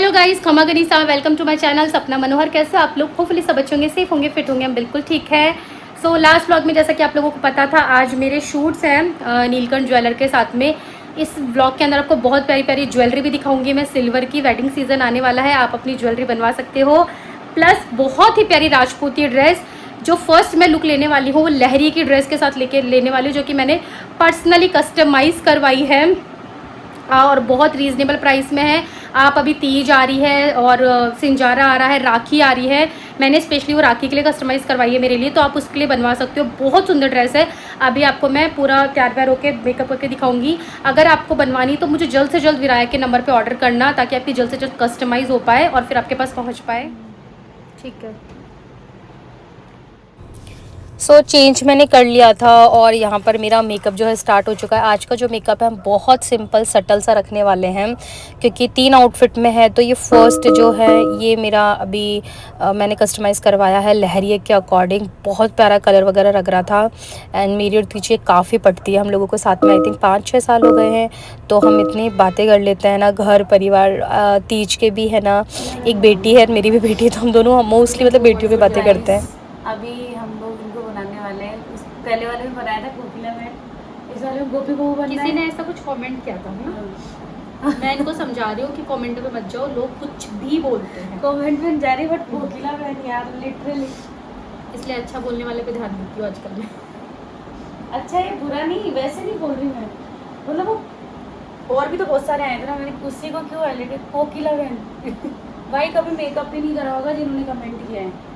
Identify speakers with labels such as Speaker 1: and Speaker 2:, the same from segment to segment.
Speaker 1: Hello guys, खमा गनीसा, welcome to my channel सपना मनोहर। कैसे हो आप लोग? होपफुली सब अच्छे होंगे, सेफ होंगे, फिट होंगे, हम बिल्कुल ठीक है। सो लास्ट व्लॉग में जैसा कि आप लोगों को पता था, आज मेरे शूट्स हैं नीलकंठ ज्वेलर के साथ में। इस व्लॉग के अंदर आपको बहुत प्यारी प्यारी ज्वेलरी भी दिखाऊंगी मैं। सिल्वर की वेडिंग सीजन आने वाला है, आप अपनी ज्वेलरी बनवा सकते हो। प्लस बहुत ही प्यारी राजपूती ड्रेस, जो फर्स्ट मैं लुक लेने वाली हूँ वो लहरी की ड्रेस के साथ लेने वाली हूँ, जो कि मैंने पर्सनली कस्टमाइज़ करवाई है और बहुत रीज़नेबल प्राइस में है। आप अभी तीज आ रही है और सिंजारा आ रहा है, राखी आ रही है, मैंने स्पेशली वो राखी के लिए कस्टमाइज़ करवाई है मेरे लिए, तो आप उसके लिए बनवा सकते हो। बहुत सुंदर ड्रेस है। अभी आपको मैं पूरा तैयार व्यार होकर मेकअप करके दिखाऊंगी। अगर आपको बनवानी तो मुझे जल्द से जल्द विराया के नंबर पर ऑर्डर करना, ताकि आपकी जल्द से जल्द कस्टमाइज़ हो पाए और फिर आपके पास पहुँच पाए। ठीक है। सो चेंज मैंने कर लिया था और यहाँ पर मेरा मेकअप जो है स्टार्ट हो चुका है। आज का जो मेकअप है हम बहुत सिंपल सटल सा रखने वाले हैं, क्योंकि 3 आउटफिट में है। तो ये फर्स्ट जो है ये मेरा अभी मैंने कस्टमाइज़ करवाया है लहरिए के अकॉर्डिंग। बहुत प्यारा कलर वगैरह लग रहा था। एंड मेरी और तीज काफ़ी पड़ती है हम लोगों को साथ में। आई थिंक 5-6 साल हो गए हैं, तो हम इतनी बातें कर लेते हैं ना, घर परिवार। तीज के भी है ना, एक बेटी है, मेरी भी बेटी है, तो हम दोनों मोस्टली मतलब बेटियों की बातें करते हैं।
Speaker 2: अभी हम लोग इनको बनाने वाले हैं। पहले वाले में बनाया था कोकिला में, इस वाले में गोपी बहू बनना है।
Speaker 1: किसी ने ऐसा कुछ कमेंट किया था ना, मैं इनको समझा रही हूँ कि कमेंट पे मत जाओ, लोग कुछ भी बोलते हैं।
Speaker 2: कमेंट में जा रही बट कोकिला बहन यार, लिटरली।
Speaker 1: इसलिए अच्छा बोलने वाले पे ध्यान देती हूँ आजकल मैं।
Speaker 2: अच्छा, ये बुरा नहीं, वैसे नहीं बोल रही मैं, मतलब वो और भी तो बहुत सारे आए थे ना, मैंने उसी को क्यों हाईलाइट कोकिला बहन। भाई कभी मेकअप भी नहीं करा होगा जिन्होंने कमेंट किया है।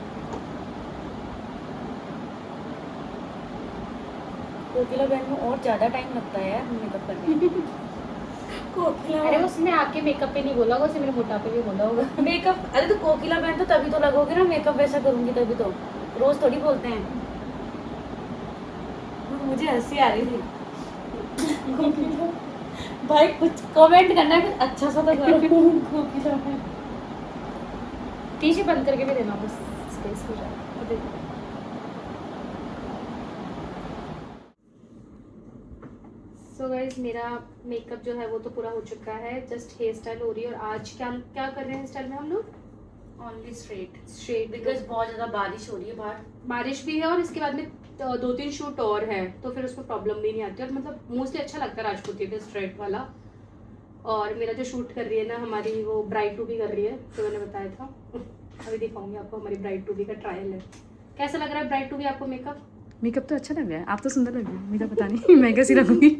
Speaker 2: कोकिला बहन में और ज़्यादा टाइम लगता है यार मेकअप करने। कोकिला,
Speaker 1: अरे उसने आके मेकअप पे नहीं बोला होगा, उसने मेरे मोटापे पे बोला होगा।
Speaker 2: मेकअप, अरे तो कोकिला बहन तो तभी तो लगोगे ना, मेकअप वैसा करूंगी तभी तो। रोज थोड़ी बोलते हैं। मुझे हंसी आ रही थी। भाई कुछ कमेंट करना है, कुछ अच्छा सा तो करो। कोकिला बहन
Speaker 1: टीशर्ट बंद करके भी देना, बस स्पेस हो जाए। सो गाइस, मेरा मेकअप जो है वो तो पूरा हो चुका है, जस्ट हेयर स्टाइल हो रही है। और आज क्या क्या कर रहे हैं स्टाइल में हम लोग?
Speaker 2: ओनली स्ट्रेट बिकॉज बहुत ज़्यादा बारिश हो रही है बाहर।
Speaker 1: बारिश भी है और इसके बाद में 2-3 शूट और है, तो फिर उसमें प्रॉब्लम भी नहीं आती। और मतलब मोस्टली अच्छा लगता है राजपूती पे स्ट्रेट वाला। और मेरा जो शूट कर रही है ना हमारी, वो ब्राइड टू बी कर रही है, तो मैंने बताया था। अभी दिखाऊंगी आपको, हमारी ब्राइड टू बी का ट्रायल है। कैसा लग रहा है ब्राइड टू बी आपको मेकअप?
Speaker 3: मेकअप तो अच्छा लग रहा है, आप तो सुंदर लग रही है, मुझे पता नहीं मैं कैसी लगूंगी।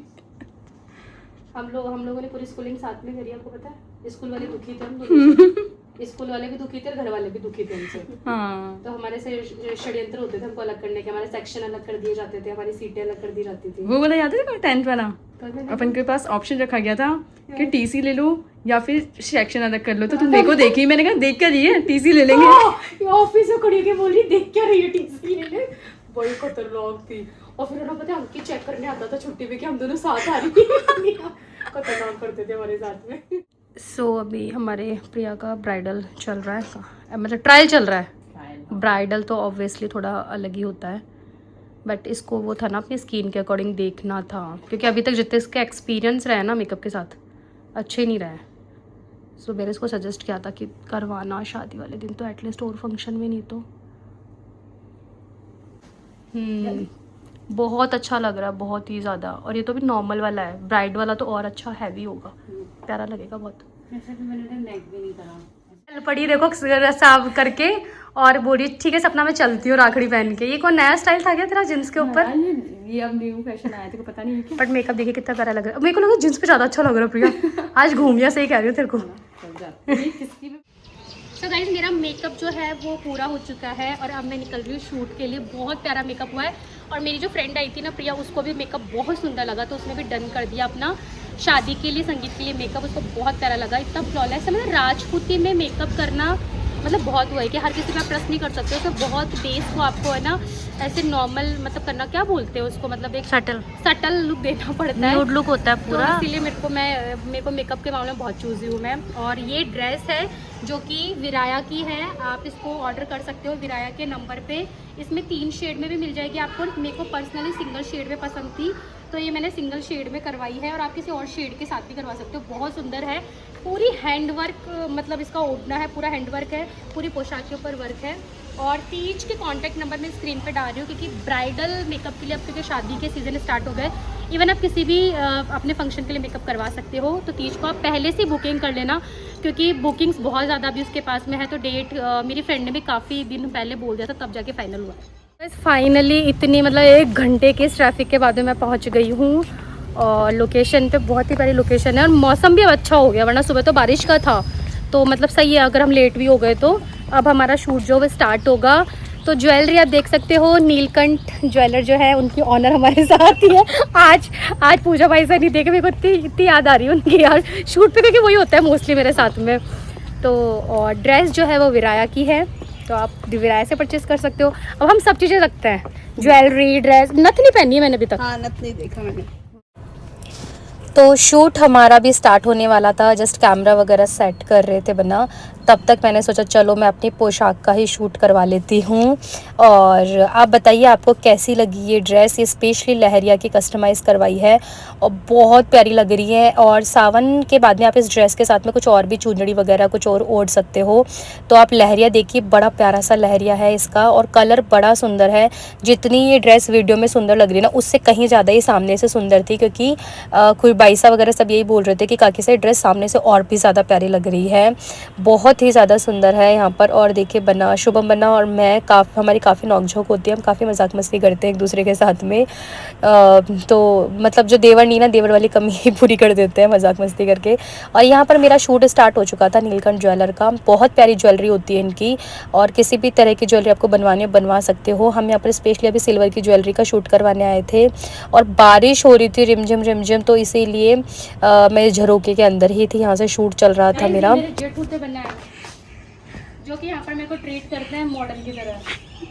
Speaker 1: हम लोगों ने पूरी स्कूलिंग साथ में करी, आपको पता है। स्कूल वाले दुखी थे हम दोनों। स्कूल वाले भी दुखी थे और घर वाले भी दुखी थे हमसे।
Speaker 3: हाँ।
Speaker 1: तो हमारे से षड्यंत्र होते थे हमको अलग करने के। हमारे सेक्शन अलग कर दिए जाते थे, हमारी सीटें अलग कर दी जाती थी।
Speaker 3: वो वाला याद है 10th वाला, अपन के पास ऑप्शन रखा गया था कि टीसी ले लो या फिर सेक्शन अलग कर लो। तो तुम मेरे को देखी, मैंने कहा देख क्या रही है, टीसी ले लेंगे।
Speaker 1: ऑफिस में खड़ी होकर बोल रही देख क्या रही है, टीसी ले ले। बड़ी खतरनाक थी। और फिर उन्होंने पता है हमकी चेक करने आता था छुट्टी पे कि हम दोनों साथ आ रही है। खतरनाक करते थे हमारे साथ में। सो अभी हमारे प्रिया का ब्राइडल चल रहा है, मतलब ट्रायल चल रहा है। ब्राइडल तो ऑब्वियसली थोड़ा अलग ही होता है, बट इसको वो था ना अपनी स्किन के अकॉर्डिंग देखना था, क्योंकि अभी तक जितने इसके एक्सपीरियंस रहे ना मेकअप के साथ, अच्छे नहीं रहे। सो मैंने इसको सजेस्ट किया था कि करवाना शादी वाले दिन तो एटलीस्ट और फंक्शन में, नहीं तो। बहुत अच्छा लग रहा है, बहुत ही ज़्यादा। और ये तो भी नॉर्मल वाला है, ब्राइड वाला तो और अच्छा हैवी होगा, प्यारा लगेगा बहुत।
Speaker 2: ऐसा कि मैंने नेक भी नहीं करा।
Speaker 1: पड़ी देखो साफ करके और बोली ठीक है सपना मैं चलती हूँ राखड़ी पहन के। ये कौन नया स्टाइल था क्या तेरा जींस के ऊपर?
Speaker 3: ये अब न्यू फैशन आया था, पता नहीं।
Speaker 1: बट मेकअप देखिए कितना प्यारा लग रहा है। मेरे को लगा जींस पे ज़्यादा अच्छा लग रहा है प्रिया। आज घूम गया, सही कह रही हूँ तेरे को। तो गाइस, मेरा मेकअप जो है वो पूरा हो चुका है और अब मैं निकल रही हूँ शूट के लिए। बहुत प्यारा मेकअप हुआ है। और मेरी जो फ्रेंड आई थी ना प्रिया, उसको भी मेकअप बहुत सुंदर लगा, तो उसने भी डन कर दिया अपना शादी के लिए, संगीत के लिए मेकअप। उसको बहुत प्यारा लगा, इतना फ्लॉलेस है। मतलब राजपूती में मेकअप करना मतलब बहुत हुआ है कि हर किसी पे आप ट्रस्ट नहीं कर सकते हो। तो बहुत बेस को आपको है ना ऐसे नॉर्मल मतलब करना, क्या बोलते हैं उसको, मतलब एक सटल लुक देना पड़ता है, लुक होता है पूरा। तो इसीलिए मेरे को मेकअप के मामले में बहुत चूजी हूँ मैं। और ये ड्रेस है जो कि विराया की है, आप इसको ऑर्डर कर सकते हो विराया के नंबर पे। इसमें 3 शेड में भी मिल जाएगी आपको। मेरे को पर्सनली सिंगल शेड में पसंद थी, तो ये मैंने सिंगल शेड में करवाई है और आप किसी और शेड के साथ भी करवा सकते हो। बहुत सुंदर है, पूरी हैंडवर्क, मतलब इसका ओढ़ना है पूरा हैंडवर्क है, पूरी पोशाक के ऊपर वर्क है। और तीज के कॉन्टैक्ट नंबर मैं स्क्रीन पे डाल रही हूँ, क्योंकि ब्राइडल मेकअप के लिए अब क्योंकि शादी के सीज़न स्टार्ट हो गए, इवन आप किसी भी अपने फंक्शन के लिए मेकअप करवा सकते हो। तो तीज को आप पहले से बुकिंग कर लेना, क्योंकि बुकिंग्स बहुत ज़्यादा अभी उसके पास में है। तो डेट मेरी फ्रेंड ने भी काफ़ी दिन पहले बोल दिया था, तब जाके फाइनल हुआ। बस फाइनली इतनी मतलब 1 घंटे के ट्रैफिक के बाद में मैं पहुँच गई हूँ और लोकेशन पे बहुत ही प्यारी लोकेशन है और मौसम भी अब अच्छा हो गया, वरना सुबह तो बारिश का था। तो मतलब सही है, अगर हम लेट भी हो गए तो अब हमारा शूट जो वो स्टार्ट होगा। तो ज्वेलरी आप देख सकते हो, नीलकंठ ज्वेलर जो है उनकी ऑनर हमारे साथ ही है। आज पूजा भाई से नहीं देखे, मेरे को इतनी याद आ रही है उनकी यार शूट पे, क्योंकि वही होता है मोस्टली मेरे साथ में। तो और ड्रेस जो है वो विराया की है, तो आप विराया से परचेज कर सकते हो। अब हम सब चीज़ें रखते हैं, ज्वेलरी, ड्रेस। नथ नहीं पहनी है मैंने अभी तक।
Speaker 2: हाँ, नथ नहीं देखा मैंने।
Speaker 1: तो शूट हमारा भी स्टार्ट होने वाला था, जस्ट कैमरा वगैरह सेट कर रहे थे बना, तब तक मैंने सोचा चलो मैं अपनी पोशाक का ही शूट करवा लेती हूँ। और आप बताइए आपको कैसी लगी ये ड्रेस। ये स्पेशली लहरिया की कस्टमाइज़ करवाई है और बहुत प्यारी लग रही है। और सावन के बाद में आप इस ड्रेस के साथ में कुछ और भी चुनरी वगैरह कुछ और ओढ़ सकते हो। तो आप लहरिया देखिए, बड़ा प्यारा सा लहरिया है इसका और कलर बड़ा सुंदर है। जितनी ये ड्रेस वीडियो में सुंदर लग रही है ना, उससे कहीं ज़्यादा ही सामने से सुंदर थी, क्योंकि कोई बाईसा वगैरह सब यही बोल रहे थे कि काकी से ड्रेस सामने से और भी ज़्यादा प्यारी लग रही है। बहुत ही ज़्यादा सुंदर है यहाँ पर। और देखिए बना, शुभम बना और मैं हमारी काफ़ी नोकझोंक होती है, हम काफ़ी मजाक मस्ती करते हैं एक दूसरे के साथ में। तो मतलब जो देवर नहीं ना, देवर वाली कमी ही पूरी कर देते हैं मजाक मस्ती करके। और यहाँ पर मेरा शूट स्टार्ट हो चुका था नीलकंठ ज्वेलर का। बहुत प्यारी ज्वेलरी होती है इनकी, और किसी भी तरह की ज्वेलरी आपको बनवानी हो बनवा सकते हो। हम यहाँ पर स्पेशली अभी सिल्वर की ज्वेलरी का शूट करवाने आए थे और बारिश हो रही थी रिमझिम, तो इसीलिए मैं झरोके के अंदर ही थी, यहाँ से शूट चल रहा था मेरा। जो कि यहाँ पर मेरे को ट्रीट करते हैं मॉडल की तरह,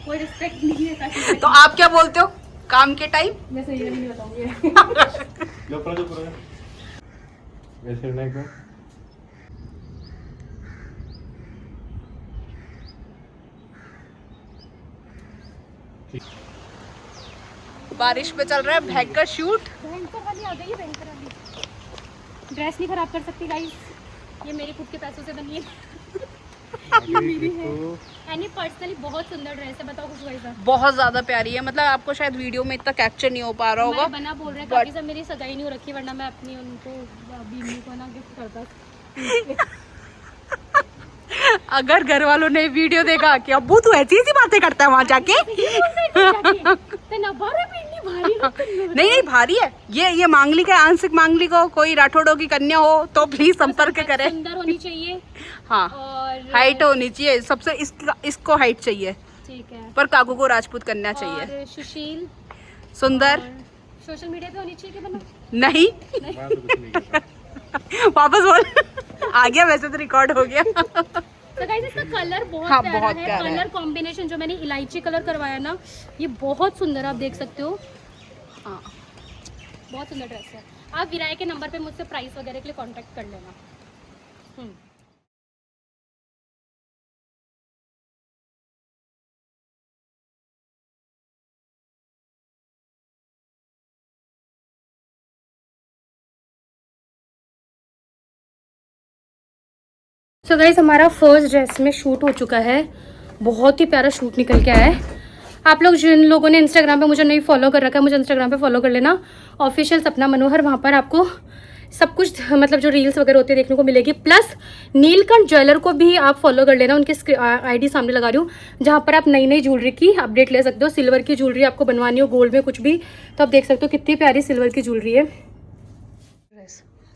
Speaker 1: कोई रिस्पेक्ट नहीं है।
Speaker 2: तो आप क्या बोलते हो काम के टाइम?
Speaker 1: मैं सही नहीं बताऊंगी।
Speaker 4: वैसे नहीं को
Speaker 2: बारिश में चल रहा है भयंकर शूट।
Speaker 1: भयंकर वाली आ गई है, भयंकर वाली। ड्रेस नहीं खराब कर सकती गाइस, ये मेरी खुद के पैसों से बनी है। मेरी है। एनी पर्सनली बहुत सुंदर ड्रेस है, बताओ कुछ वैसा।
Speaker 2: बहुत ज्यादा प्यारी है, मतलब आपको शायद वीडियो में इतना कैप्चर नहीं हो पा रहा होगा।
Speaker 1: बना बोल रहे हैं काफी सब मेरी सगाई नहीं हो रखी, वरना मैं अपनी उनको बीवी को ना गिफ्ट करता।
Speaker 2: अगर घर वालों ने वीडियो देखा कि अब्बू तू ऐसी ऐसी बातें करता है वहाँ जाके। नहीं भारी है ये मांगलिक है, आंशिक मांगलिक हो, कोई राठौड़ों की कन्या हो तो प्लीज संपर्क करें।
Speaker 1: सुंदर होनी चाहिए,
Speaker 2: हाँ, और हाइट होनी चाहिए सबसे, इसको हाइट चाहिए, ठीक है, पर काकू को राजपूत कन्या चाहिए,
Speaker 1: और सुशील,
Speaker 2: सुंदर,
Speaker 1: सोशल मीडिया पे होनी चाहिए कि बना?
Speaker 2: नहीं, वापस बोल। आ गया, वैसे तो रिकॉर्ड हो गया।
Speaker 1: तो गाइस इसका कलर बहुत प्यारा है, कलर कॉम्बिनेशन जो मैंने इलायची कलर करवाया ना, ये बहुत सुंदर आप देख सकते हो। हाँ, बहुत सुंदर ड्रेस है। आप विराय के नंबर पे मुझसे प्राइस वगैरह के लिए कांटेक्ट कर लेना। सो गाइस हमारा फर्स्ट ड्रेस में शूट हो चुका है, बहुत ही प्यारा शूट निकल के आया है। आप लोग जिन लोगों ने इंस्टाग्राम पे मुझे नहीं फॉलो कर रखा है, मुझे इंस्टाग्राम पे फॉलो कर लेना, ऑफिशियल सपना मनोहर। वहाँ पर आपको सब कुछ मतलब जो रील्स वगैरह होती है देखने को मिलेगी। प्लस नीलकंठ ज्वेलर को भी आप फॉलो कर लेना, उनकी आईडी सामने लगा रही हूँ, जहाँ पर आप नई नई ज्वेलरी की अपडेट ले सकते हो। सिल्वर की ज्वेलरी आपको बनवानी हो, गोल्ड में कुछ भी, तो आप देख सकते हो कितनी प्यारी सिल्वर की ज्वेलरी है।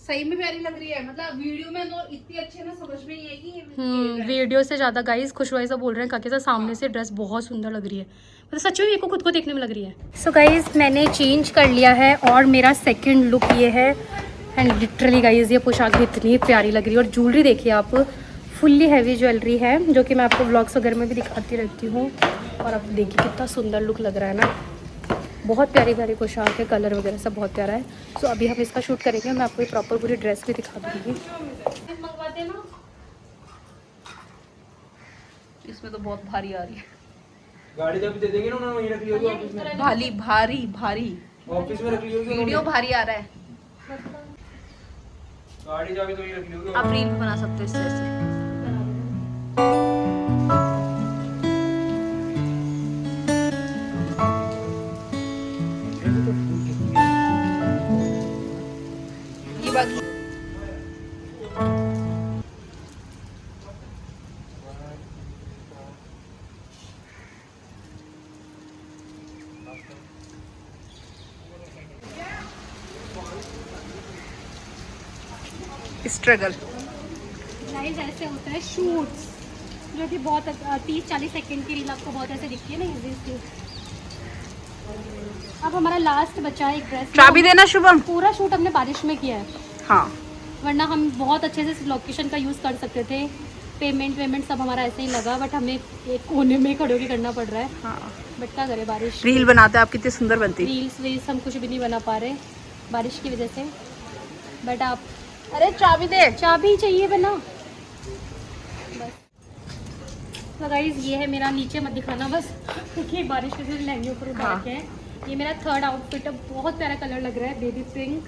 Speaker 2: सही में प्यारी लग रही है, मतलब वीडियो में तो इतनी अच्छी है ना, समझ में नहीं आएगी।
Speaker 1: वीडियो से ज़्यादा गाइस खुशवाई से बोल रहे हैं काकी सा, सामने से ड्रेस बहुत सुंदर लग रही है, मतलब सच में मेरे को खुद को देखने में लग रही है। सो गाइस मैंने चेंज कर लिया है और मेरा सेकंड लुक ये है। एंड लिटरली गाइस ये पोशाक भी इतनी प्यारी लग रही है। और ज्वेलरी देखिए आप, फुल्ली हैवी ज्वेलरी है, जो कि मैं आपको व्लॉग्स वगैरह में भी दिखाती रहती हूँ। और आप देखिए कितना सुंदर लुक लग रहा है ना, बहुत प्यारी प्यारी पोशाक है, कलर वगैरह सब बहुत प्यारा है। सो अभी हम इसका शूट करेंगे, मैं आपको प्रॉपर पूरी ड्रेस भी दिखा दूँगी।
Speaker 2: इसमें तो बहुत भारी आ रही है
Speaker 4: गाड़ी जब दे देंगे ना उन्होंने वहीं रख लिया होगा ऑफिस में।
Speaker 2: भारी भारी भारी
Speaker 5: ऑफिस में रख ली होगी
Speaker 3: वीडियो भारी आ रहा है।
Speaker 5: गाड़ी जाके तो ये रख ली होगी।
Speaker 3: आप रील बना सकते हो इससे ऐसे। ये बाकी स्ट्रगल।
Speaker 1: गाइस ऐसे होता है शूट्स, जो कि बहुत 30-40 सेकंड की रील आपको बहुत ऐसे दिखती है ना इजी। अब हमारा लास्ट बचा है एक ड्रेस।
Speaker 3: चाबी देना शुभम।
Speaker 1: पूरा शूट हमने बारिश में किया है,
Speaker 3: हाँ
Speaker 1: वरना हम बहुत अच्छे से लोकेशन का यूज़ कर सकते थे। पेमेंट सब हमारा ऐसे ही लगा, बट हमें एक कोने में खड़े होकर करना पड़ रहा है।
Speaker 3: हाँ।
Speaker 1: बट क्या करें, बारिश।
Speaker 3: रील बनाते आप कितनी सुंदर बनती।
Speaker 1: रील्स हम कुछ भी नहीं बना पा रहे बारिश की वजह से। बट आप,
Speaker 3: अरे चाबी दे।
Speaker 1: चाबी चाहिए बना बस। तो गाइस ये है मेरा, नीचे मत दिखाना बस क्योंकि बारिश के वजह से लहंगे ऊपर उठा
Speaker 3: हाँ।
Speaker 1: रखे हैं। ये मेरा थर्ड आउटफिट है, बहुत प्यारा कलर लग रहा है, बेबी पिंक।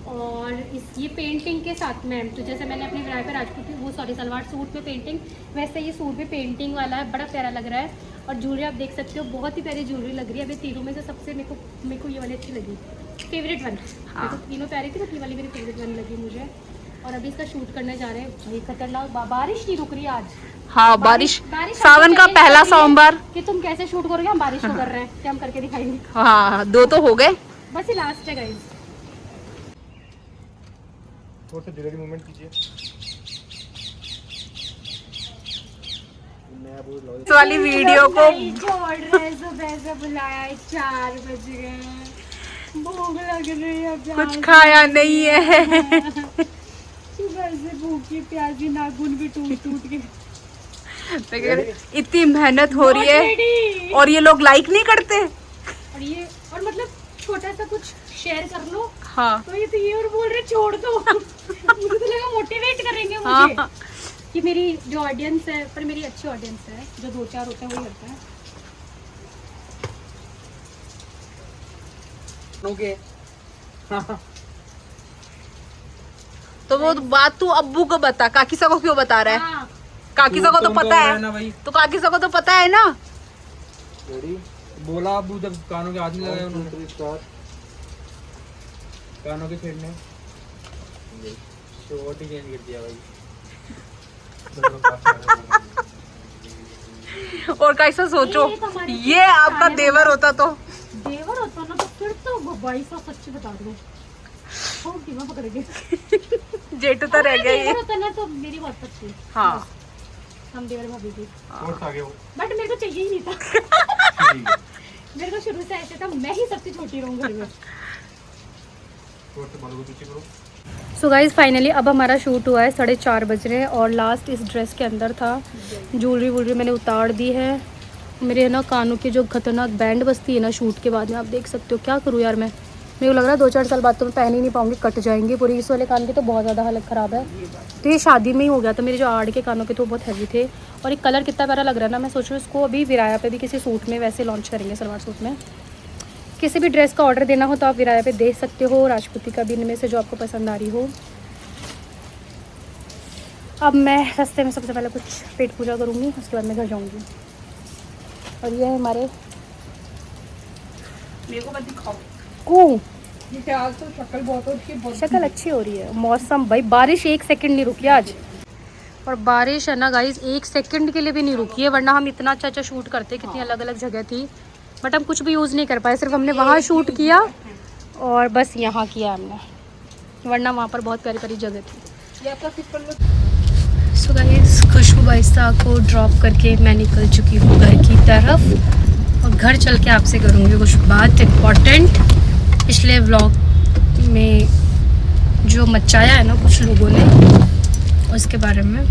Speaker 1: और ये पेंटिंग के साथ में, तो जैसे मैंने अपने विराय पर राजपूत वो सलवार सूट में पेंटिंग, वैसे ये सूट भी पेंटिंग वाला है, बड़ा प्यारा लग रहा है। और ज्वेलरी आप देख सकते हो, बहुत ही प्यारी ज्वेलरी लग रही है। अभी तीनों में से सबसे मेरे को ये वाली अच्छी लगी, फेवरेट वन।
Speaker 3: हाँ।
Speaker 1: तो तीनों प्यारी थी, बट ये वाली मेरी फेवरेट वन लगी मुझे। और अभी इसका शूट करने जा रहे हैं। भाई खतरनाक, बारिश नहीं रुक रही आज।
Speaker 3: हाँ बारिश
Speaker 1: हमसे
Speaker 3: सावन का
Speaker 1: पहले
Speaker 3: पहला
Speaker 1: कर रही है
Speaker 3: सोमवार।
Speaker 1: कि तुम कैसे शूट करोगे, हम बारिश को कर रहे हैं कि हम करके दिखाएंगे।
Speaker 3: हाँ 2 तो हो गए।
Speaker 1: बस ये लास्ट है गाइस।
Speaker 4: थोड़ा सा ज्वेलरी मूवमेंट कीजिए।
Speaker 3: इस वाली वीडियो को
Speaker 1: छोड़ रहे, सुबह से बुलाया 4 बज गए, भूख लग रही है,
Speaker 3: कुछ खाया नहीं है।
Speaker 1: सुबह से भूखी प्यासी, नाखून भी टूट के।
Speaker 3: इतनी मेहनत हो रही है और ये लोग लाइक नहीं करते।
Speaker 1: और मतलब छोटा सा कुछ शेयर कर लो,
Speaker 3: हाँ
Speaker 1: तो ये और बोल रहे छोड़ दो। मुझे तो लगा मोटिवेट करेंगे मुझे।
Speaker 3: हाँ।
Speaker 1: कि मेरी जो ऑडियंस है, पर मेरी अच्छी ऑडियंस है, जो 2-4 होते हैं वही करता है।
Speaker 5: ओके।
Speaker 3: तो वो बात तू अब्बू को बता, काकीसा को क्यों बता रहा है?
Speaker 1: हाँ,
Speaker 3: काकीसा को तो पता है
Speaker 5: ना भाई।
Speaker 3: तो काकीसा को तो पता है ना।
Speaker 4: रेडी,
Speaker 5: बोला अबू जब कानों के हाथ में लगाए उन्होंने।
Speaker 4: स्टार्ट।
Speaker 5: कानों के छेड़ने शॉट ही चेंज कर दिया भाई।
Speaker 3: और कैसा सोचो,
Speaker 1: ये तो हमारी
Speaker 3: ये आपका देवर होता तो।
Speaker 1: देवर होता ना तो फिर तो भाई साहब सच्ची बता दो, मैं पकड़ गई।
Speaker 3: जेठू तो रह गया ये।
Speaker 1: देवर होता ना तो मेरी बहुत पत्ती।
Speaker 3: हाँ
Speaker 1: हम देवर भाभी थी,
Speaker 4: फोर्थ आगे वो।
Speaker 1: बट मेरे को चाहिए ही नहीं था। मेरे को शुरू से ऐसे था, मैं ही सबसे छोटी रहूँ घर में।
Speaker 4: फोर्थ बालों को पीछे करो।
Speaker 1: सो गाइज फाइनली अब हमारा शूट हुआ है, 4:30 बज रहे हैं और लास्ट इस ड्रेस के अंदर था। ज्वेलरी मैंने उतार दी है। मेरे है ना कानों की जो खतरनाक बैंड बजती है ना शूट के बाद में, आप देख सकते हो। क्या करूँ यार मैं, मेरे को लग रहा है 2-4 साल बाद तो मैं पहन ही नहीं पाऊंगी, कट जाएंगे पूरी। इस वाले कान की तो बहुत ज़्यादा हालत ख़राब है। तो ये शादी में ही हो गया था। मेरे जो आड़ के कानों के तो बहुत हैवी थे। और एक कलर कितना प्यारा लग रहा है ना, मैं सोच रही हूँ इसको अभी विराया पे भी किसी सूट में वैसे लॉन्च करेंगे, सलवार सूट में। किसी भी ड्रेस का ऑर्डर देना हो तो आप विराया पे दे सकते हो, राजपूती का भी, इनमें से जो आपको पसंद आ रही हो। अब मैं रास्ते में सबसे पहले कुछ पेट पूजा करूँगी, उसके बाद मैं घर जाऊँगी। और ये है हमारे
Speaker 3: मेरे को मत दिखाओ।
Speaker 1: कू
Speaker 3: आज तो शक्ल बहुत अच्छी,
Speaker 1: शक्ल अच्छी हो रही है। मौसम भाई, बारिश 1 सेकंड नहीं रुकी आज। और बारिश है ना गाइज 1 सेकंड के लिए भी नहीं रुकी है, वरना हम इतना अच्छा शूट करते। कितनी अलग अलग जगह थी, बट हम कुछ भी यूज़ नहीं कर पाए। सिर्फ हमने वहाँ शूट किया और बस यहाँ किया हमने, वरना वहाँ पर बहुत प्यारी प्यारी जगह थी।
Speaker 3: ये आपका सिंपल।
Speaker 1: सो गाइस खुशबू बाइस्ता को ड्रॉप करके मैं निकल चुकी हूँ घर की तरफ। और घर चल के आपसे करूँगी कुछ बात इम्पॉर्टेंट। पिछले व्लॉग में जो मचाया है ना कुछ लोगों ने, उसके बारे में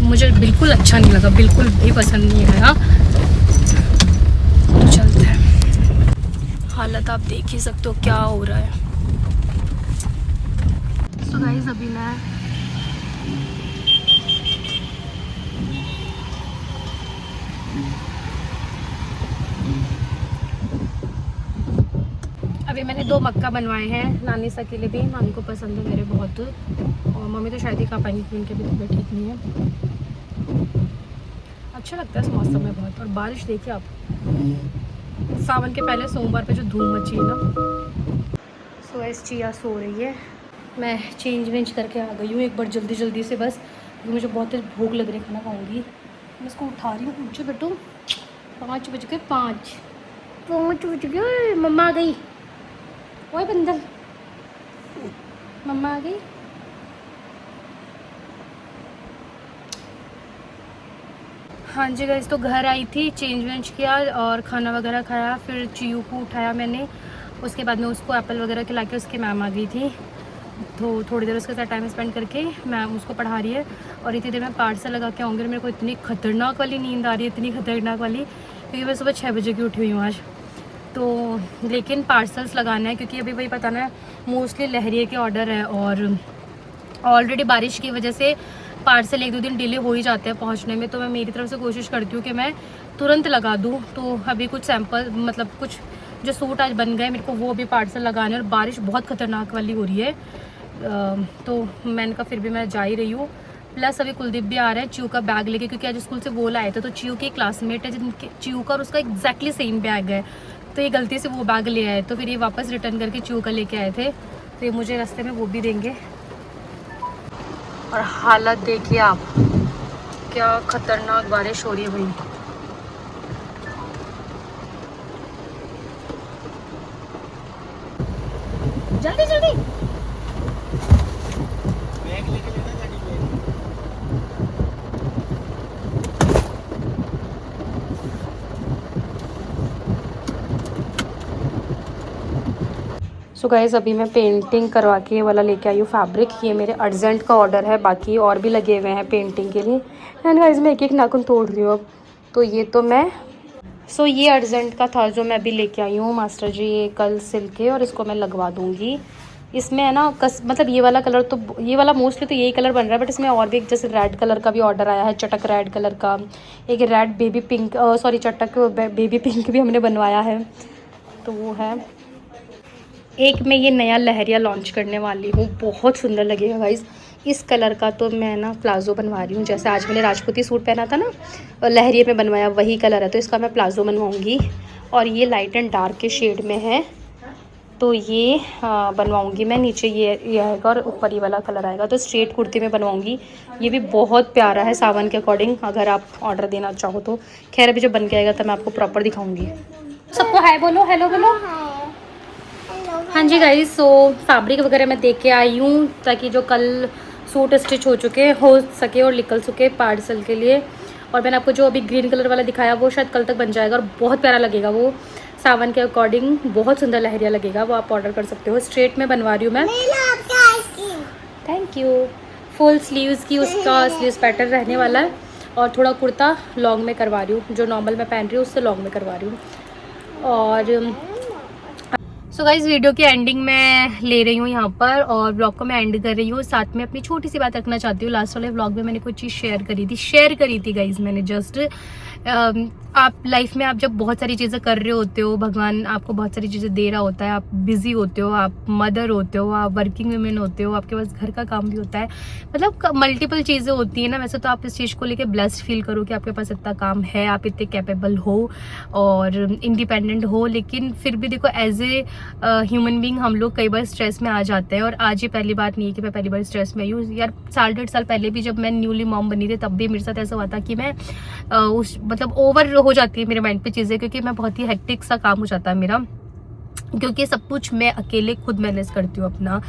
Speaker 1: मुझे बिल्कुल अच्छा नहीं लगा, बिल्कुल भी पसंद नहीं आया। तो चलते हैं। हालत आप देख ही सकते हो क्या हो रहा है। सो गाइस अभी मैं मैंने 2 मक्का बनवाए हैं नानी सा के लिए भी, नानी को पसंद है मेरे बहुत, और मम्मी तो शायद ही खा पाएंगी क्योंकि उनकी भी तबीयत ठीक नहीं है। अच्छा लगता है इस मौसम में बहुत। और बारिश देखिए आप, सावन के पहले सोमवार पे जो धूम मची है ना। सो इस चिया सो रही है, मैं चेंज वेंज करके आ गई हूँ एक बार जल्दी से बस, क्योंकि मुझे बहुत तेज भूख लग रही है, खाना खाऊंगी। मैं इसको उठा रही हूँ, ऊँचे बेटू 5 बज गए, 5 बज गए। मम्मा आ गई, ओए बंदर, मम्मा आ गई। हाँ जी गाइस, तो घर आई थी, चेंज वेंज किया और खाना वगैरह खाया, फिर चियू को उठाया मैंने, उसके बाद में उसको एप्पल वगैरह खिला के उसकी मैम आ गई थी, तो थोड़ी देर उसके साथ टाइम स्पेंड करके मैम उसको पढ़ा रही है और इतनी देर में पार्सल लगा के आऊँगी। मेरे को इतनी खतरनाक वाली नींद आ रही है, इतनी खतरनाक वाली, क्योंकि मैं सुबह 6 बजे की उठी हुई हूँ आज। तो लेकिन पार्सल्स लगाना है क्योंकि अभी वही पता ना, मोस्टली लहरिये के ऑर्डर है और ऑलरेडी बारिश की वजह से पार्सल 1-2 दिन डिले हो ही जाते हैं पहुंचने में। तो मैं मेरी तरफ से कोशिश करती हूँ कि मैं तुरंत लगा दूँ। तो अभी कुछ सैंपल, मतलब कुछ जो सूट आज बन गए मेरे को, वो अभी पार्सल लगाने, और बारिश बहुत ख़तरनाक वाली हो रही है। तो मैंने कहा फिर भी मैं जा ही रही हूँ। प्लस अभी कुलदीप भी आ रहा है चियू का बैग लेके, क्योंकि आज स्कूल से वो लाए थे। तो चियू की क्लासमेट है जिनके चियू का और उसका एग्जैक्टली सेम बैग है, तो ये गलती से वो बैग ले आए, तो फिर ये वापस रिटर्न करके चियू का लेके आए थे, तो ये मुझे रास्ते में वो भी देंगे। और हालत देखिए आप, क्या खतरनाक बारिश हो रही है भाई। जल्दी जल्दी। सो गाइस, अभी मैं पेंटिंग करवा के ये वाला लेके आई हूँ फैब्रिक। ये मेरे अर्जेंट का ऑर्डर है, बाकी और भी लगे हुए हैं पेंटिंग के लिए। एंड गाइस, मैं एक नाखून तोड़ रही हूँ अब। तो ये तो मैं ये अर्जेंट का था जो मैं अभी लेके आई हूँ मास्टर जी, ये कल सिल के, और इसको मैं लगवा दूँगी। इसमें है ना मतलब ये वाला कलर, तो ये वाला मोस्टली तो यही कलर बन रहा है, बट इसमें और भी एक जैसे रेड कलर का भी ऑर्डर आया है, चटक रेड कलर का, एक रेड बेबी पिंक, सॉरी चटक बेबी पिंक भी हमने बनवाया है, तो वो है। एक मैं ये नया लहरिया लॉन्च करने वाली हूँ, बहुत सुंदर लगेगा गाइस इस कलर का। तो मैं ना प्लाजो बनवा रही हूँ, जैसे आज मैंने राजपूती सूट पहना था ना और लहरिये में बनवाया, वही कलर है, तो इसका मैं प्लाजो बनवाऊँगी। और ये लाइट एंड डार्क के शेड में है, तो ये बनवाऊँगी मैं। नीचे ये आएगा और ऊपर ये वाला कलर आएगा, तो स्ट्रेट कुर्ती में बनवाऊँगी। ये भी बहुत प्यारा है सावन के अकॉर्डिंग, अगर आप ऑर्डर देना चाहो तो। खैर अभी जब बन के आएगा तब मैं आपको प्रॉपर दिखाऊँगी। सबको हाय बोलो, हेलो बोलो। हाँ जी गाइस, सो फैब्रिक वगैरह मैं देख के आई हूँ, ताकि जो कल सूट स्टिच हो चुके हो सके और निकल सके पार्सल के लिए। और मैंने आपको जो अभी ग्रीन कलर वाला दिखाया वो शायद कल तक बन जाएगा, और बहुत प्यारा लगेगा वो सावन के अकॉर्डिंग, बहुत सुंदर लहरिया लगेगा वो। आप ऑर्डर कर सकते हो। स्ट्रेट में बनवा रही हूँ मैं। Thank you. फुल स्लीव्स की उसका स्लीव्स पैटर्न रहने वाला है, और थोड़ा कुर्ता लॉन्ग में करवा रही हूँ, जो नॉर्मल मैं पहन रही हूँ उससे लॉन्ग में करवा रही हूँ। और सो गाइस, वीडियो की एंडिंग मैं ले रही हूँ यहाँ पर, और ब्लॉग को मैं एंड कर रही हूँ। साथ में अपनी छोटी सी बात रखना चाहती हूँ। लास्ट वाले ब्लॉग में मैंने कोई चीज़ शेयर करी थी गाइस मैंने जस्ट। आप लाइफ में आप जब बहुत सारी चीज़ें कर रहे होते हो, भगवान आपको बहुत सारी चीज़ें दे रहा होता है, आप बिजी होते हो, आप मदर होते हो, आप वर्किंग वुमेन होते हो, आपके पास घर का काम भी होता है, मतलब मल्टीपल चीज़ें होती हैं ना। वैसे तो आप इस चीज़ को लेके ब्लेस्ड फील करो कि आपके पास इतना काम है, आप इतने कैपेबल हो और इंडिपेंडेंट हो, लेकिन फिर भी देखो एज ए ह्यूमन बीइंग हम लोग कई बार स्ट्रेस में आ जाते हैं। और आज ये पहली बात नहीं है कि मैं पहली बार स्ट्रेस में आई हूँ यार। 1.5 साल पहले भी जब मैं न्यूली मॉम बनी थी, तब भी मेरे साथ ऐसा हुआ था कि मैं मतलब ओवर हो जाती है मेरे माइंड पे चीज़ें, क्योंकि मैं बहुत ही हेक्टिक सा काम हो जाता है मेरा, क्योंकि सब कुछ मैं अकेले खुद मैनेज करती हूँ अपना।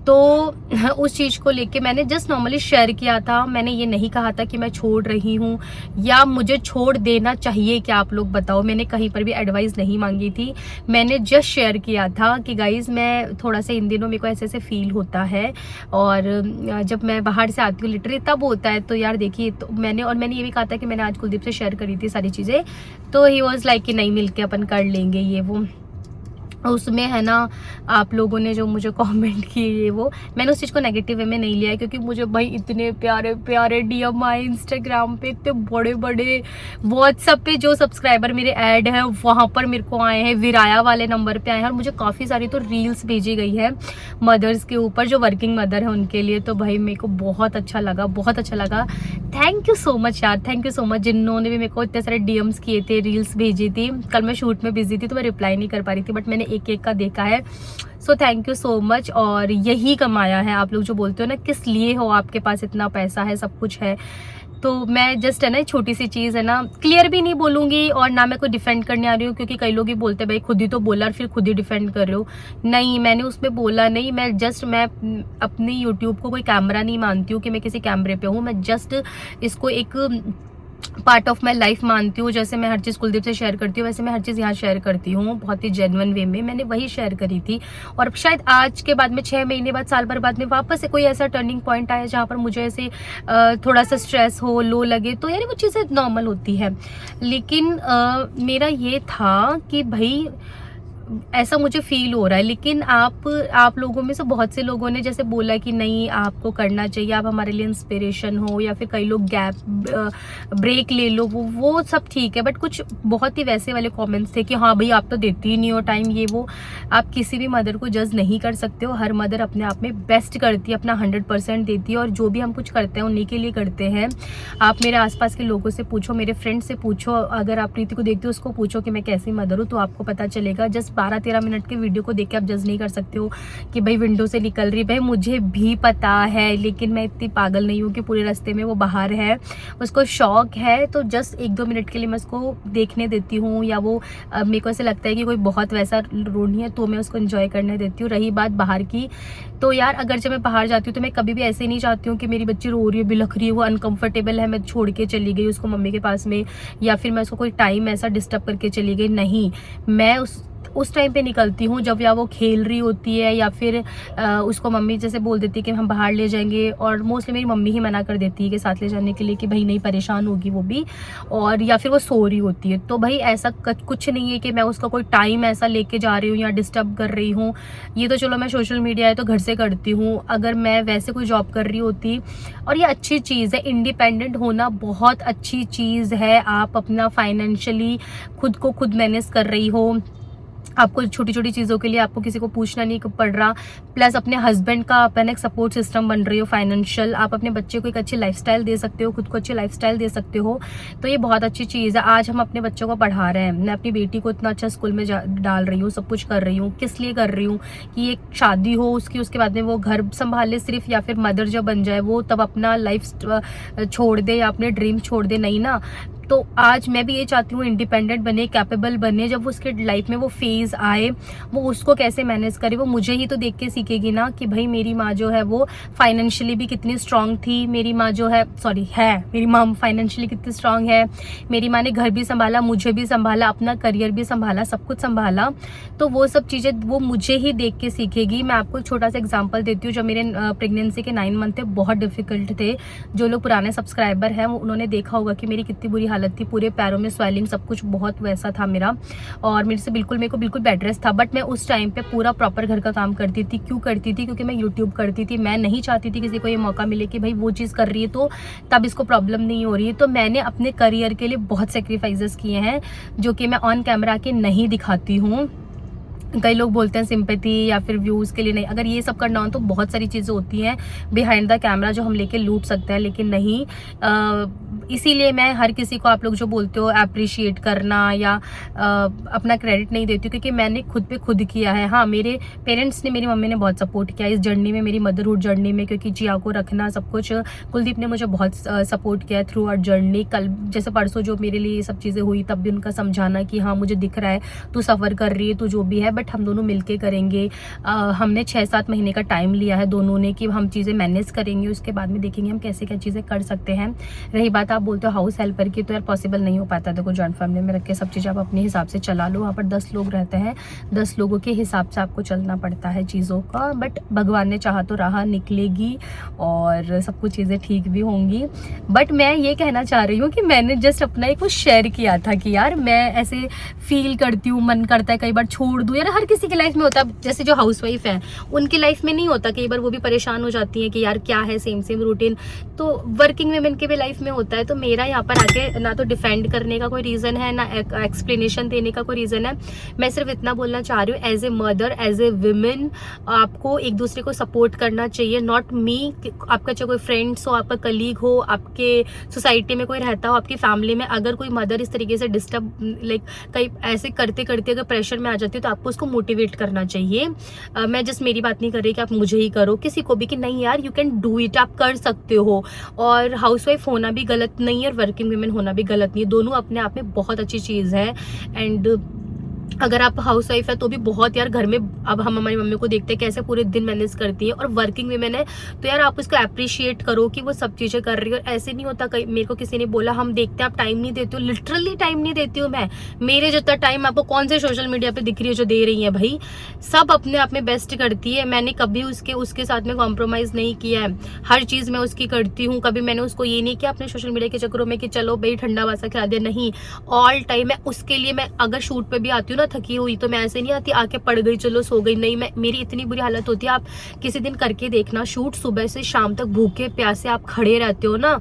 Speaker 1: तो उस चीज़ को लेके मैंने जस्ट नॉर्मली शेयर किया था। मैंने ये नहीं कहा था कि मैं छोड़ रही हूँ या मुझे छोड़ देना चाहिए, क्या आप लोग बताओ। मैंने कहीं पर भी एडवाइस नहीं मांगी थी, मैंने जस्ट शेयर किया था कि गाइज़ मैं थोड़ा सा इन दिनों मेरे को ऐसे फील होता है, और जब मैं बाहर से आती हूँ लिटरली तब होता है। तो यार देखिए, तो मैंने ये भी कहा था कि मैंने आज कुलदीप से शेयर करी थी सारी चीज़ें, तो ही वॉज लाइक कि नहीं, मिल के अपन कर लेंगे ये वो। उसमें है ना आप लोगों ने जो मुझे कमेंट किए वो मैंने उस चीज़ को नेगेटिव वे में नहीं लिया है, क्योंकि मुझे भाई इतने प्यारे प्यारे डीएम आए इंस्टाग्राम पे, इतने बड़े बड़े। व्हाट्सएप पे जो सब्सक्राइबर मेरे ऐड हैं वहाँ पर मेरे को आए हैं, विराया वाले नंबर पे आए हैं, और मुझे काफ़ी सारी तो रील्स भेजी गई है मदर्स के ऊपर, जो वर्किंग मदर है उनके लिए। तो भाई मेरे को बहुत अच्छा लगा, बहुत अच्छा लगा। थैंक यू सो मच यार, थैंक यू सो मच जिन्होंने भी मेरे को इतने सारे डीएम्स किए थे, रील्स भेजी थी। कल मैं शूट में बिजी थी तो मैं रिप्लाई नहीं कर पा रही थी, बट मैंने एक एक का देखा है। So thank you so much. और यही कमाया है, आप लोग जो बोलते हो ना किस लिए हो, आपके पास इतना पैसा है, सब कुछ है, तो मैं जस्ट है ना छोटी सी चीज़ है ना, क्लियर भी नहीं बोलूँगी और ना मैं कोई डिफेंड करने आ रही हूँ, क्योंकि कई लोग ही बोलते हैं भाई खुद ही तो बोला और फिर खुद ही डिफेंड कर रहे हो। नहीं, मैंने उसमें बोला नहीं, मैं अपनी यूट्यूब को कोई कैमरा नहीं मानती हूँ कि मैं किसी कैमरे पे हूँ। मैं जस्ट इसको एक पार्ट ऑफ माई लाइफ मानती हूँ। जैसे मैं हर चीज़ कुलदीप से शेयर करती हूँ, वैसे मैं हर चीज़ यहाँ शेयर करती हूँ, बहुत ही जेन्युइन वे में। मैंने वही शेयर करी थी, और शायद आज के बाद में 6 महीने बाद, साल भर बाद में वापस से कोई ऐसा टर्निंग पॉइंट आया जहाँ पर मुझे ऐसे थोड़ा सा स्ट्रेस हो, लो लगे, तो यार वो चीज़ें नॉर्मल होती है। लेकिन मेरा ये था कि भाई ऐसा मुझे फील हो रहा है। लेकिन आप लोगों में से बहुत से लोगों ने जैसे बोला कि नहीं आपको करना चाहिए, आप हमारे लिए इंस्पिरेशन हो, या फिर कई लोग ब्रेक ले लो, वो सब ठीक है। बट कुछ बहुत ही वैसे वाले कमेंट्स थे कि हाँ भाई आप तो देती ही नहीं हो टाइम, ये वो। आप किसी भी मदर को जज नहीं कर सकते हो, हर मदर अपने आप में बेस्ट करती है, अपना 100% देती है, और जो भी हम कुछ करते हैं उन्हीं के लिए करते हैं। आप मेरे आसपास के लोगों से पूछो, मेरे फ्रेंड से पूछो, अगर आप प्रीति को देखते हो उसको पूछो कि मैं कैसी मदर हूँ, तो आपको पता चलेगा। जस्ट 12-13 मिनट के वीडियो को देख के आप जज नहीं कर सकते हो कि भाई विंडो से निकल रही। भाई मुझे भी पता है, लेकिन मैं इतनी पागल नहीं हूँ कि पूरे रास्ते में वो बाहर है, उसको शौक है, तो जस्ट 1-2 मिनट के लिए मैं उसको देखने देती हूँ, या वो मेरे को ऐसे लगता है कि कोई बहुत वैसा रोड नहीं है तो मैं उसको एंजॉय करने देती हूँ। रही बात बाहर की, तो यार अगर जब मैं बाहर जाती हूँ तो मैं कभी भी ऐसे नहीं चाहती हूँ कि मेरी बच्ची रो रही है, बिलख रही है, वो अनकंफर्टेबल है, मैं छोड़ के चली गई उसको मम्मी के पास में, या फिर मैं उसको कोई टाइम ऐसा डिस्टर्ब करके चली गई। नहीं, मैं उस टाइम पे निकलती हूँ जब या वो खेल रही होती है, या फिर उसको मम्मी जैसे बोल देती है कि हम बाहर ले जाएंगे, और मोस्टली मेरी मम्मी ही मना कर देती है कि साथ ले जाने के लिए, कि भाई नहीं परेशान होगी वो भी, और या फिर वो सो रही होती है। तो भाई ऐसा कुछ नहीं है कि मैं उसका कोई टाइम ऐसा लेके जा रही हूँ या डिस्टर्ब कर रही हूँ। ये तो चलो मैं सोशल मीडिया है तो घर से करती हूँ, अगर मैं वैसे कोई जॉब कर रही होती, और ये अच्छी चीज़ है, इंडिपेंडेंट होना बहुत अच्छी चीज़ है। आप अपना फाइनेंशियली खुद को खुद मैनेज कर रही हो, आपको छोटी छोटी चीज़ों के लिए आपको किसी को पूछना नहीं पड़ रहा, प्लस अपने हस्बैंड का अपन एक सपोर्ट सिस्टम बन रही हो फाइनेंशियल, आप अपने बच्चे को एक अच्छी लाइफस्टाइल दे सकते हो, खुद को अच्छी लाइफस्टाइल दे सकते हो, तो ये बहुत अच्छी चीज़ है। आज हम अपने बच्चों को पढ़ा रहे हैं, मैं अपनी बेटी को इतना अच्छा स्कूल में डाल रही हूँ, सब कुछ कर रही हूँ, किस लिए कर रही हूँ कि एक शादी हो उसके बाद में वो घर संभाले सिर्फ, या फिर मदर जब बन जाए वो तब अपना लाइफ छोड़ दे या अपने ड्रीम छोड़ दे, नहीं ना। तो आज मैं भी ये चाहती हूँ इंडिपेंडेंट बने, कैपेबल बने, जब उसके लाइफ में वो फेज़ आए वो उसको कैसे मैनेज करे, वो मुझे ही तो देख के सीखेगी ना कि भाई मेरी माँ जो है वो फाइनेंशियली भी कितनी स्ट्रांग थी, मेरी माँ जो है मेरी माँ फाइनेंशियली कितनी स्ट्रांग है, मेरी माँ ने घर भी संभाला, मुझे भी संभाला, अपना करियर भी संभाला, सब कुछ संभाला। तो वो सब चीज़ें वो मुझे ही देख के सीखेगी। मैं आपको एक छोटा सा एग्जाम्पल देती हूँ। जब मेरे प्रेगनेंसी के 9 मंथ थे, बहुत डिफिकल्ट थे, जो लोग पुराने सब्सक्राइबर हैं उन्होंने देखा होगा कि मेरी कितनी बुरी हालत थी, पूरे पैरों में स्वेलिंग, सब कुछ बहुत वैसा था मेरा, और मेरे को बिल्कुल बेड रेस्ट था। बट मैं उस टाइम पे पूरा प्रॉपर घर का काम करती थी। क्यों करती थी? क्योंकि मैं यूट्यूब करती थी। मैं नहीं चाहती थी किसी को ये मौका मिले कि भाई वो चीज़ कर रही है तो तब इसको प्रॉब्लम नहीं हो रही है। तो मैंने अपने करियर के लिए बहुत सेक्रीफाइसेस किए हैं, जो कि मैं ऑन कैमरा के नहीं दिखाती हूँ। कई लोग बोलते हैं सिंपैथी या फिर व्यूज़ के लिए, नहीं, अगर ये सब करना हो तो बहुत सारी चीज़ें होती हैं बिहाइंड द कैमरा जो हम लेके लूट सकते हैं, लेकिन नहीं। इसीलिए मैं हर किसी को, आप लोग जो बोलते हो अप्रिशिएट करना या अपना क्रेडिट नहीं देती हूँ, क्योंकि मैंने खुद पे खुद किया है। हाँ, मेरे पेरेंट्स ने, मेरी मम्मी ने बहुत सपोर्ट किया इस जर्नी में, मेरी मदरहुड जर्नी में, क्योंकि जिया को रखना सब कुछ, कुलदीप ने मुझे बहुत सपोर्ट किया है थ्रू आउट जर्नी। कल जैसे परसों जो मेरे लिए ये सब चीज़ें हुई, तब भी उनका समझाना कि हाँ मुझे दिख रहा है तू सफ़र कर रही है, तू जो भी है, बट हम दोनों मिलके करेंगे। हमने 6-7 महीने का टाइम लिया है दोनों ने कि हम चीज़ें मैनेज करेंगे, उसके बाद में देखेंगे हम कैसे क्या चीज़ें कर सकते हैं। रही बात जैसा आप बोलते हो हाउस हेल्पर की, तो यार पॉसिबल नहीं हो पाता। देखो जॉइंट फैमिली में रख के सब चीज़ आप अपने हिसाब से चला लो। वहाँ पर 10 लोग रहते हैं, 10 लोगों के हिसाब से आपको चलना पड़ता है चीज़ों का। बट भगवान ने चाहा तो राह निकलेगी और सब कुछ चीज़ें ठीक भी होंगी। बट मैं ये कहना चाह रही हूँ कि मैंने जस्ट अपना एक वो शेयर किया था कि यार मैं ऐसे फील करती हूँ, मन करता है कई बार छोड़ दूँ। यार हर किसी की लाइफ में होता है, जैसे जो हाउसवाइफ है उनकी लाइफ में नहीं होता, कई बार वो भी परेशान हो जाती हैं कि यार क्या है सेम रूटीन। तो वर्किंग वुमेन के भी लाइफ में होता है। तो मेरा यहाँ पर आके ना तो डिफेंड करने का कोई रीज़न है, ना एक्सप्लेनेशन देने का कोई रीज़न है। मैं सिर्फ इतना बोलना चाह रही हूँ, as a mother, as a woman, आपको एक दूसरे को सपोर्ट करना चाहिए। नॉट मी, आपका चाहे कोई फ्रेंड्स हो, आपका कलीग हो, आपके सोसाइटी में कोई रहता हो, आपकी फैमिली में अगर कोई मदर इस तरीके से डिस्टर्ब लाइक कई ऐसे करते करते अगर प्रेशर में आ जाती है तो आपको उसको मोटिवेट करना चाहिए। मैं जस्ट मेरी बात नहीं कर रही कि आप मुझे ही करो, किसी को भी, कि नहीं यार यू कैन डू इट, आप कर सकते हो। और हाउसवाइफ होना भी गलत नहीं है और वर्किंग वुमेन होना भी गलत नहीं है, दोनों अपने आप में बहुत अच्छी चीज़ है। एंड अगर आप हाउस वाइफ है तो भी बहुत यार घर में, अब हम हमारी मम्मी को देखते हैं कैसे पूरे दिन मैनेज करती है, और वर्किंग वीमेन है तो यार आप उसको अप्रिशिएट करो कि वो सब चीज़ें कर रही है। और ऐसे नहीं होता, कहीं मेरे को किसी ने बोला हम देखते हैं आप टाइम नहीं देते हो, लिटरली टाइम नहीं देती हूँ मैं। मेरे जितना टाइम आपको कौन से सोशल मीडिया पे दिख रही है जो दे रही है भाई, सब अपने आप में बेस्ट करती है। मैंने कभी उसके साथ में कॉम्प्रोमाइज़ नहीं किया है, हर चीज़ मैं उसकी करती हूँ। कभी मैंने उसको ये नहीं किया अपने सोशल मीडिया के चक्करों में कि चलो भाई ठंडा वासा खिला दिया, नहीं। ऑल टाइम मैं उसके लिए, मैं अगर शूट पे भी आती हूँ ना थकी हुई, तो मैं ऐसे नहीं आती आके पड़ गई चलो सो गई, नहीं। मैं, मेरी इतनी बुरी हालत होती है, आप किसी दिन करके देखना शूट, सुबह से शाम तक भूखे प्यासे आप खड़े रहते हो ना,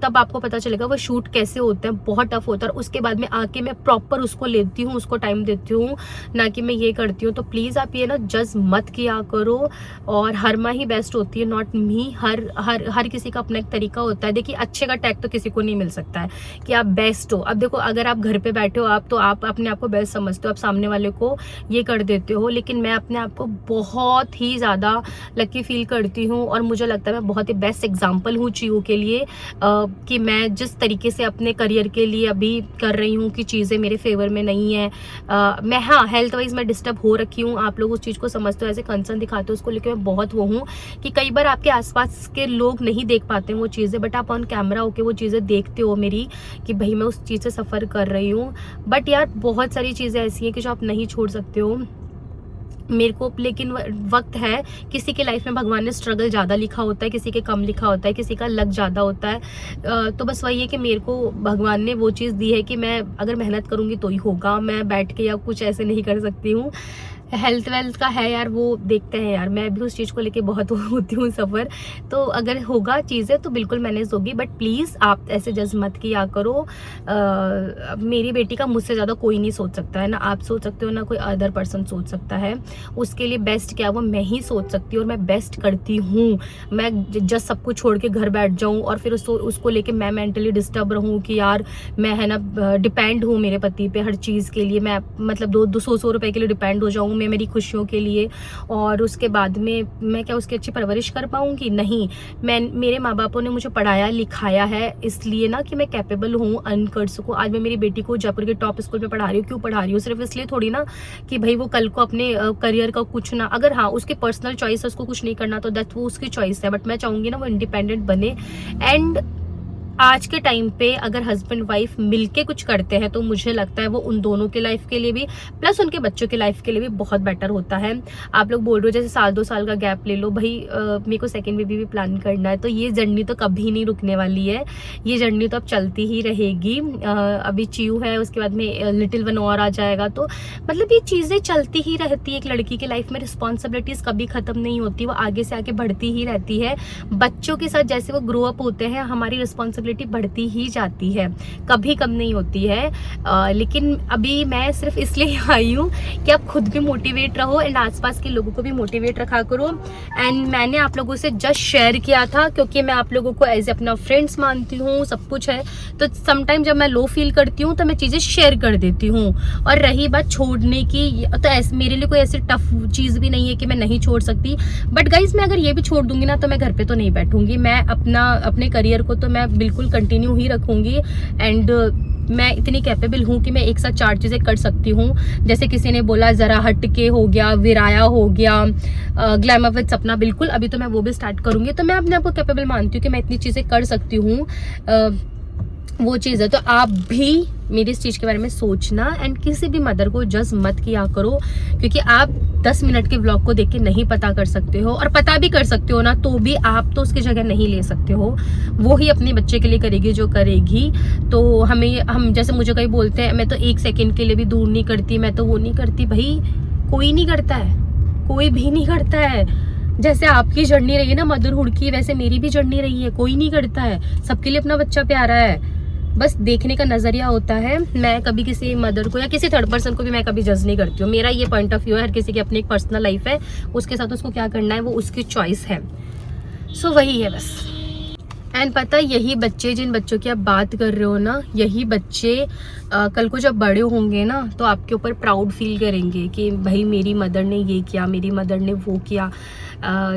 Speaker 1: तब आपको पता चलेगा वो शूट कैसे होता है, बहुत टफ होता है। उसके बाद में आके मैं प्रॉपर उसको लेती हूँ, उसको टाइम देती हूँ, ना कि मैं ये करती हूँ। तो प्लीज़ आप ये ना जज मत किया करो, और हर माँ ही बेस्ट होती है, नॉट मी। हर किसी का अपना एक तरीका होता है। देखिए अच्छे का टैग तो किसी को नहीं मिल सकता है कि आप बेस्ट हो। अब देखो अगर आप घर पे बैठे हो आप, तो आप अपने आप को बेस्ट समझते हो, आप सामने वाले को ये कर देते हो, लेकिन मैं अपने आप को बहुत ही ज़्यादा लकी फील करती हूँ। और मुझे लगता है मैं बहुत ही बेस्ट एग्जाम्पल हूँ चीज़ों के लिए, कि मैं जिस तरीके से अपने करियर के लिए अभी कर रही हूँ कि चीज़ें मेरे फेवर में नहीं है। मैं, हाँ, हेल्थ वाइज मैं डिस्टर्ब हो रखी हूँ, आप लोग उस चीज़ को समझते हो, ऐसे कंसर्न दिखाते हो, उसको लेकर मैं बहुत वो हूँ कि कई बार आपके आसपास के लोग नहीं देख पाते हैं वो चीज़ें, बट आप ऑन कैमरा होके वो चीज़ें देखते हो मेरी, कि भाई मैं उस चीज़ से सफ़र कर रही हूँ। बट यार बहुत सारी चीज़ें ऐसी हैं कि जो आप नहीं छोड़ सकते हो मेरे को, लेकिन वक्त है। किसी के लाइफ में भगवान ने स्ट्रगल ज़्यादा लिखा होता है, किसी के कम लिखा होता है, किसी का लक ज़्यादा होता है। तो बस वही है कि मेरे को भगवान ने वो चीज़ दी है कि मैं अगर मेहनत करूँगी तो ही होगा, मैं बैठ के या कुछ ऐसे नहीं कर सकती हूँ। हेल्थ वेल्थ का है यार, वो देखते हैं यार, मैं भी उस चीज़ को लेके बहुत होती हूँ सफ़र। तो अगर होगा चीज़ें तो बिल्कुल मैनेज होगी, बट प्लीज़ आप ऐसे जज मत किया करो। मेरी बेटी का मुझसे ज़्यादा कोई नहीं सोच सकता है, ना आप सोच सकते हो, ना कोई अदर पर्सन सोच सकता है। उसके लिए बेस्ट क्या वो मैं ही सोच सकती हूँ, और मैं बेस्ट करती हूँ। मैं जस्ट सब कुछ छोड़ के घर बैठ जाऊँ और फिर उसको लेके मैं मेंटली डिस्टर्ब रहूँ कि यार मैं है ना डिपेंड हूँ मेरे पति पे हर चीज़ के लिए, मैं मतलब 200 रुपये के लिए डिपेंड हो जाऊँ मैं मेरी खुशियों के लिए, और उसके बाद में मैं क्या उसकी अच्छी परवरिश कर पाऊँगी? नहीं। मेरे माँ बापों ने मुझे पढ़ाया लिखाया है इसलिए ना कि मैं कैपेबल हूँ अर्न कर सकूँ। आज मैं मेरी बेटी को जयपुर के टॉप स्कूल में पढ़ा रही हूँ, क्यों पढ़ा रही हूँ? सिर्फ इसलिए थोड़ी ना कि भाई वो कल को अपने करियर का कुछ ना, अगर हाँ उसकी पर्सनल चॉइस है उसको कुछ नहीं करना तो दैट वो उसकी चॉइस है, बट मैं चाहूँगी ना वो इंडिपेंडेंट बने। एंड आज के टाइम पे अगर हस्बैंड वाइफ मिलके कुछ करते हैं तो मुझे लगता है वो उन दोनों के लाइफ के लिए भी प्लस उनके बच्चों के लाइफ के लिए भी बहुत बेटर होता है। आप लोग बोल रहे हो जैसे 1-2 साल का गैप ले लो, भाई मेरे को सेकंड बेबी भी प्लान करना है, तो ये जर्नी तो कभी नहीं रुकने वाली है, ये जर्नी तो अब चलती ही रहेगी। अभी च्यू है, उसके बाद में लिटिल वन और आ जाएगा, तो मतलब ये चीज़ें चलती ही रहती है। एक लड़की के लाइफ में रिस्पॉन्सिबिलिटीज़ कभी ख़त्म नहीं होती, वो आगे से आगे बढ़ती ही रहती है। बच्चों के साथ जैसे वो ग्रो अप होते हैं हमारी रिस्पॉन्सिबिलिटी बढ़ती ही जाती है, कभी कम नहीं होती है। लेकिन अभी मैं सिर्फ इसलिए आई हूँ कि आप खुद भी मोटिवेट रहो एंड आसपास के लोगों को भी मोटिवेट रखा करो। एंड मैंने आप लोगों से जस्ट शेयर किया था क्योंकि मैं आप लोगों को एज अपना फ्रेंड्स मानती हूँ, सब कुछ है, तो समटाइम जब मैं लो फील करती हूँ तो मैं चीज़ें शेयर कर देती हूँ। और रही बात छोड़ने की, तो ऐसे मेरे लिए कोई ऐसी टफ चीज़ भी नहीं है कि मैं नहीं छोड़ सकती, बट गाइज मैं अगर ये भी छोड़ दूंगी ना तो मैं घर पे तो नहीं बैठूंगी, मैं अपने करियर को तो मैं बिल्कुल कंटिन्यू ही रखूंगी। एंड मैं इतनी कैपेबल हूँ कि मैं एक साथ 4 चीज़ें कर सकती हूँ। जैसे किसी ने बोला ज़रा हटके हो गया, विराया हो गया, ग्लैमर विद सपना, बिल्कुल अभी तो मैं वो भी स्टार्ट करूँगी। तो मैं अपने आप को कैपेबल मानती हूँ कि मैं इतनी चीज़ें कर सकती हूँ, वो चीज़ है। तो आप भी मेरी इस चीज़ के बारे में सोचना एंड किसी भी मदर को जज मत किया करो, क्योंकि आप 10 मिनट के व्लॉग को देख के नहीं पता कर सकते हो, और पता भी कर सकते हो ना तो भी आप तो उसकी जगह नहीं ले सकते हो। वो ही अपने बच्चे के लिए करेगी जो करेगी। तो हम जैसे मुझे कहीं बोलते हैं मैं तो 1 सेकेंड के लिए भी दूर नहीं करती, मैं तो वो नहीं करती, भाई कोई नहीं करता है, कोई भी नहीं करता है। जैसे आपकी जर्नी रही है ना मदरहुड की, वैसे मेरी भी जर्नी रही है, कोई नहीं करता है। सबके लिए अपना बच्चा प्यारा है, बस देखने का नजरिया होता है। मैं कभी किसी मदर को या किसी थर्ड पर्सन को भी मैं कभी जज नहीं करती हूँ। मेरा ये पॉइंट ऑफ व्यू है, हर किसी की अपनी एक पर्सनल लाइफ है, उसके साथ उसको क्या करना है वो उसकी चॉइस है। सो वही है बस। एंड पता है, यही बच्चे, जिन बच्चों की आप बात कर रहे हो ना, यही बच्चे कल को जब बड़े होंगे ना तो आपके ऊपर प्राउड फील करेंगे कि भाई मेरी मदर ने ये किया, मेरी मदर ने वो किया।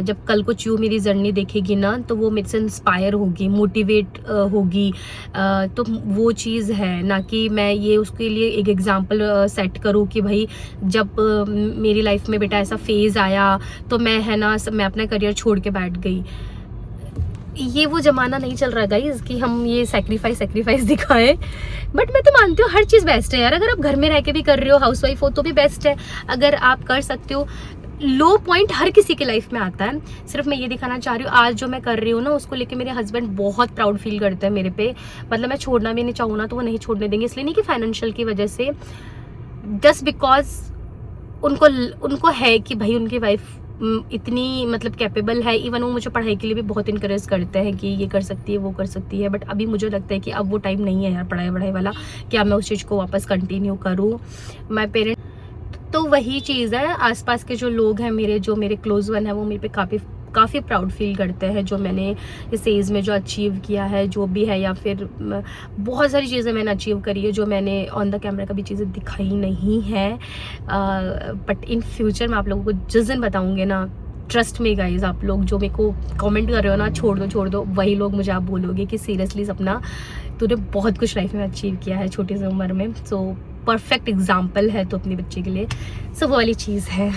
Speaker 1: जब कल को च्यू मेरी जर्नी देखेगी ना तो वो मेरे से इंस्पायर होगी, मोटिवेट होगी। तो वो चीज़ है ना कि मैं ये उसके लिए एक एग्जांपल सेट करूँ कि भाई जब मेरी लाइफ में बेटा ऐसा फेज़ आया तो मैं है ना मैं अपना करियर छोड़ के बैठ गई। ये वो ज़माना नहीं चल रहा गाइस कि हम ये सेक्रीफाइस दिखाएं। बट मैं तो मानती हूँ हर चीज़ बेस्ट है यार। अगर आप घर में रह के भी कर रहे हो, हाउसवाइफ हो तो भी बेस्ट है। अगर आप कर सकते हो, लो पॉइंट हर किसी की लाइफ में आता है। सिर्फ मैं ये दिखाना चाह रही हूँ आज जो मैं कर रही हूँ ना उसको लेके मेरे हस्बैंड बहुत प्राउड फील करते हैं मेरे पे। मतलब मैं छोड़ना भी नहीं चाहूँ ना तो वो नहीं छोड़ने देंगे। इसलिए नहीं कि फाइनेंशियल की वजह से, जस्ट बिकॉज उनको है कि भाई उनकी वाइफ इतनी मतलब कैपेबल है। इवन वो मुझे पढ़ाई के लिए भी बहुत इनकरेज करते हैं कि ये कर सकती है, वो कर सकती है। बट अभी मुझे लगता है कि अब वो टाइम नहीं है यार पढ़ाई वाला कि अब मैं उस चीज़ को वापस कंटिन्यू करूँ। माय पेरेंट्स तो वही चीज़ है। आसपास के जो लोग हैं मेरे, जो मेरे क्लोज वन है, वो मेरे पे काफ़ी प्राउड फील करते हैं जो मैंने इस एज में जो अचीव किया है, जो भी है, या फिर बहुत सारी चीज़ें मैंने अचीव करी है जो मैंने ऑन द कैमरा कभी चीज़ें दिखाई नहीं है। बट इन फ्यूचर मैं आप लोगों को जिस दिन बताऊँगी ना, ट्रस्ट में गाइज, आप लोग जो मेरे को कमेंट कर रहे हो ना छोड़ दो, वही लोग मुझे आप बोलोगे कि सीरियसली सपना तूने बहुत कुछ लाइफ में अचीव किया है छोटी सी उम्र में। सो परफेक्ट एग्जाम्पल है तो अपने बच्चे के लिए। सो वो वाली चीज़ है।